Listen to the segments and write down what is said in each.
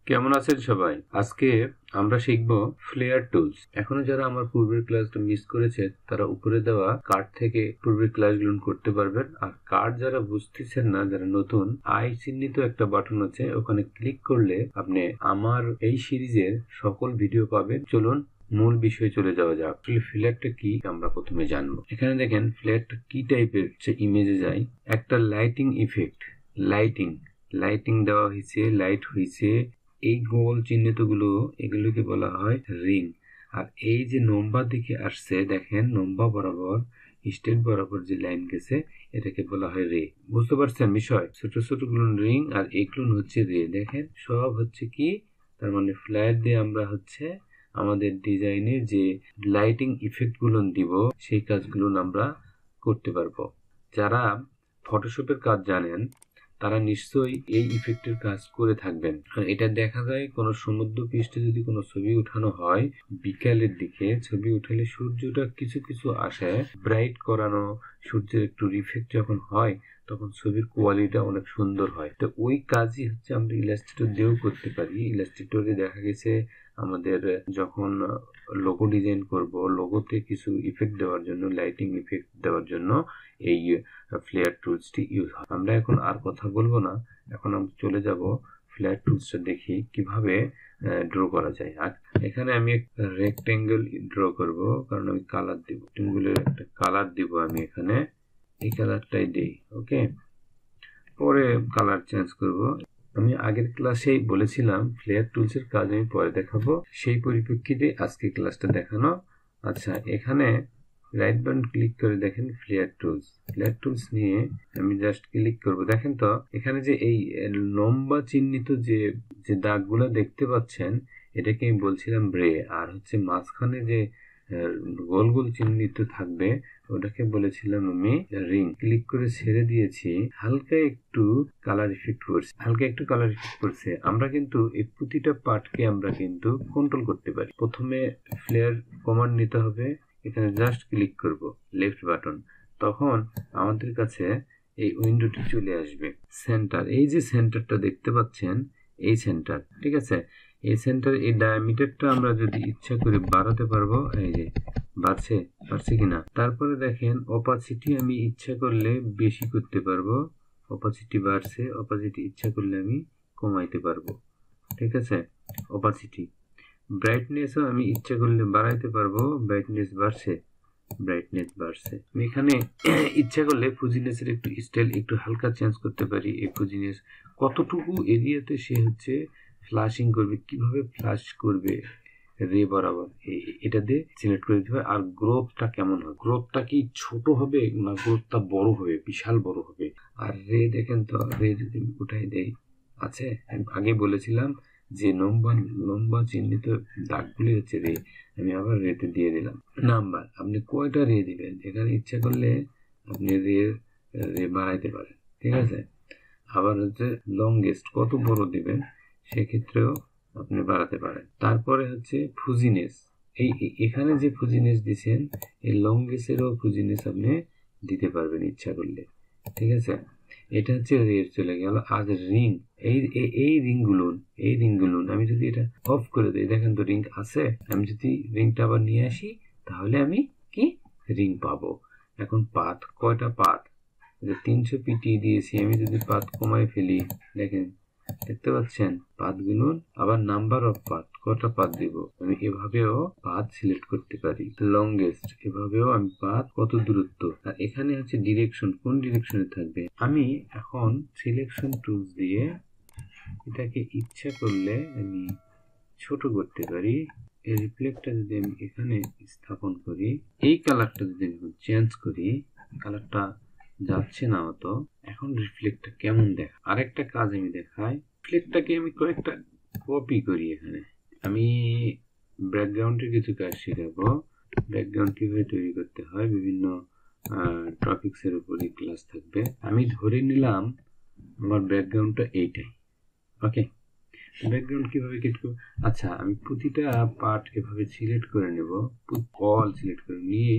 কেমন আছেন সবাই? আজকে আমরা শিখব ফ্লেয়ার টুলস। এখনো যারা আমার পূর্বের ক্লাসটা মিস করেছে তারা উপরে দেওয়া কার্ড থেকে পূর্বের ক্লাসগুলো করতে পারবেন। আর কার্ড যারা বুঝতেছেন না, যারা নতুন, আই চিহ্নিত একটা বাটন আছে, ওখানে ক্লিক করলে আপনি আমার এই সিরিজের সকল ভিডিও পাবেন। চলুন মূল বিষয়ে চলে যাওয়া যাক। ফ্ল্যাটটা কি আমরা প্রথমে জানবো। এখানে দেখেন ফ্ল্যাটটা কি টাইপের ইমেজে যাই। একটা লাইটিং ইফেক্ট, লাইটিং দেওয়া হয়েছে, লাইট হয়েছে। এই গোল চিহ্নিতগুলো এগুলোকে বলা হয় রিং। আর এই যে নম্বর দিকে আসছে, দেখেন নম্বর বরাবর স্টেট বরাবর যে লাইন গেছে এটাকে বলা হয় রে। বুঝতে পারছেন বিষয়? ছোট ছোট গুলো রিং আর এইগুলো হচ্ছে রে। দেখেন সব হচ্ছে কি, তার মানে ফ্ল্যাট দিয়ে আমরা হচ্ছে আমাদের ডিজাইনে যে লাইটিং ইফেক্ট গুলো দিব সেই কাজগুলো আমরা করতে পারবো। যারা ফটোশপের কাজ জানেন তারা নিশ্চয়ই এই ইফেক্টের কাজ করে থাকবেন। এটা দেখা যায় কোনো সমুদ্র পৃষ্ঠে যদি কোনো ছবি উঠানো হয়, বিকালের দিকে ছবি উঠালে সূর্যটা কিছু কিছু আসে, ব্রাইট করানো, সূর্যের একটু রিফ্লেক্ট যখন হয় তখন ছবির কোয়ালিটিটা অনেক সুন্দর হয়। তো ওই কাজই হচ্ছে আমরা ইলাস্ট্রেটর দিয়েও করতে পারি। ইলাস্ট্রেটরে দেখা গেছে আমাদের যখন লোগো ডিজাইন করব, লোগোতে কিছু ইফেক্ট দেওয়ার জন্য, লাইটিং ইফেক্ট দেওয়ার জন্য এই ফ্লেয়ার টুলসটি ইউজ হয়। আমরা এখন আর কথা বলবো না, এখন আমরা চলে যাব ফ্লেয়ার টুলসটা দেখি কিভাবে ড্র করা যায়। আর এখানে আমি একটা রেক্টেঙ্গেল ড্র করব, কারণ আমি কালার দিব, রেক্টেঙ্গেলের একটা কালার দিব আমি এখানে। এই কালারটাই দেই, ওকে। পরে কালার চেঞ্জ করব। আমি আগের ক্লাসেই বলেছিলাম ফ্লেয়ার টুলসের কাজ আমি পরে দেখাবো, সেই পরিপ্রেক্ষিতে আজকে ক্লাসটা দেখানো। আচ্ছা, এখানে রাইট বাটন ক্লিক করে দেখেন ফ্লেয়ার টুলস নিয়ে আমি জাস্ট ক্লিক করব। দেখেন তো এখানে যে এই লম্বা চিহ্নিত যে দাগগুলো দেখতে পাচ্ছেন, এটাকে আমি বলছিলাম রে। আর হচ্ছে মাঝখানে যে গোল গোল চিহ্নিত থাকবে ওটাকে বলেছিলাম আমি রিং। ক্লিক করে ছেড়ে দিয়েছি, হালকা একটু কালার ইফেক্ট করছে। আমরা কিন্তু এই প্রতিটা পার্টকে আমরা কিন্তু কন্ট্রোল করতে পারি। প্রথমে ফ্লেয়ার কমান্ড নিতে হবে, এখানে জাস্ট ক্লিক করব লেফট বাটন, তখন আমাদের কাছে এই উইন্ডোটি চলে আসবে। সেন্টার, এই যে সেন্টারটা দেখতে পাচ্ছেন, এই সেন্টার, ঠিক আছে। এই সেন্টার, এই ডায়ামিটারটা আমরা যদি ইচ্ছা করে বাড়াতে পারবো। এই যে বাড়ছে কিনা। তারপরে দেখেন অপাসিটি আমি ইচ্ছা করলে বেশি করতে পারবো, অপাসিটি বাড়ছে। অপাসিটি ইচ্ছা করলে আমি কমাইতে পারবো, ঠিক আছে। অপাসিটি, ব্রাইটনেসও আমি ইচ্ছা করলে বাড়াইতে পারবো, ব্রাইটনেস বাড়ছে। আমি এখানে ইচ্ছা করলে ফুজিনেসের একটু স্টাইল একটু হালকা চেঞ্জ করতে পারি। এই ফুজিনেস কতটুকু এরিয়াতে সে হচ্ছে ফ্লাশিং করবে, কিভাবে ফ্লাশ করবে রে বরাবর, এটা দিয়ে সিলেক্ট করে দিতে হবে। আর গ্রোথটা কেমন হবে, গ্রোথটা কি ছোট হবে না গ্রোথটা বড় হবে, বিশাল বড় হবে। আর রে দেখেন তো, রে যদি উঠাই দেই, আছে আমি আগে বলেছিলাম যে লম্বা চিহ্নিত দাগগুলি হচ্ছে রে। আমি আবার রেতে দিয়ে দিলাম নাম্বার। আপনি কয়টা রে দিবেন, এখানে ইচ্ছা করলে আপনি রে বাড়াইতে পারেন, ঠিক আছে। আবার হচ্ছে লংগেস্ট কত বড় দিবেন সেক্ষেত্রেও আপনি বাড়াতে পারেন। তারপরে হচ্ছে ফুজিনেস, এখানে যে ফুজিনেস দিচ্ছেন এই লংগেস্টেরও ফুজিনেস আপনি দিতে পারবেন ইচ্ছা করলে, ঠিক আছে। এটা হচ্ছে রেড চলে গেল। আর রিং, এই রিংগুলো আমি যদি এটা অফ করে দিই, দেখেন তো রিং আছে। আমি যদি রিংটা আবার নিয়ে আসি তাহলে আমি কি রিং পাবো। এখন পাত, কয়টা পাত, 300 পিটি দিয়েছি। আমি যদি পাত কমাই ফেলি, দেখেন দেখতে পাচ্ছেন পাতগুলো। আবার নাম্বার অফ পাত, কটা পাত দিব, আমি এভাবেও পাত সিলেক্ট করতে পারি। লংগেস্ট, এভাবেও আমি পাত কত দূরত্ব। আর এখানে হচ্ছে ডিরেকশন, কোন ডিরেকশনে থাকবে। আমি এখন সিলেকশন টুলস দিয়ে এটাকে ইচ্ছা করলে আমি ছোট করতে পারি। এই রিফ্লেক্টটা যদি আমি এখানে স্থাপন করি, এই কালারটা যদি আমি চেঞ্জ করি, কালারটা যাচ্ছে না অত। এখন রিফ্লেক্টটা কেমন দেখা, আরেকটা কাজ আমি দেখাই। রিফ্লেক্টটাকে আমি কয়েকটা কপি করি। এখানে আমি ব্যাকগ্রাউন্ডের কিছু কাজ শেখাবো। ব্যাকগ্রাউন্ড কিভাবে তৈরি করতে হয়, বিভিন্ন টপিকসের উপরই ক্লাস থাকবে। আমি ধরে নিলাম আমার ব্যাকগ্রাউন্ডটা এইটাই, ওকে। ব্যাকগ্রাউন্ড কিভাবে ক্রিয়েট করব। আচ্ছা, আমি প্রতিটা পার্ট এভাবে সিলেক্ট করে নেব, অল সিলেক্ট করে নিয়ে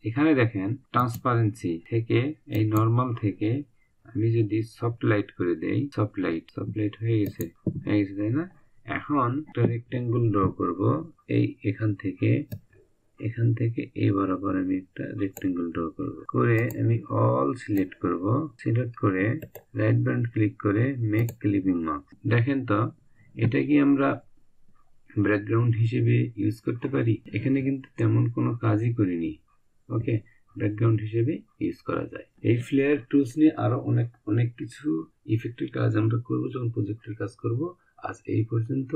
এখানে দেখেন ট্রান্সপারেন্সি থেকে, এই নরমাল থেকে আমি যদি সফট লাইট করে দেই, সফট লাইট হয়ে গেছে তাই না। এখন একটা রেক্টেঙ্গল ড্র করব। এই এখান থেকে এই বরাবর আমি একটা রেক্টেঙ্গল ড্র করব। করে আমি অল সিলেক্ট করব। সিলেক্ট করে রাইট বাটন ক্লিক করে মেক ক্লিপিং মার্ক। দেখেন তো এটা কি আমরা ব্যাকগ্রাউন্ড হিসেবে ইউজ করতে পারি? এখানে কিন্তু তেমন কোনো কাজই করিনি। ওকে, ব্যাকগ্রাউন্ড হিসেবে ইউজ করা যায়। এই ফ্লেয়ার টুলস নিয়ে আরো অনেক কিছু ইফেক্টের কাজ আমরা করব যখন প্রজেক্টের কাজ করব। আজ এই পর্যন্ত।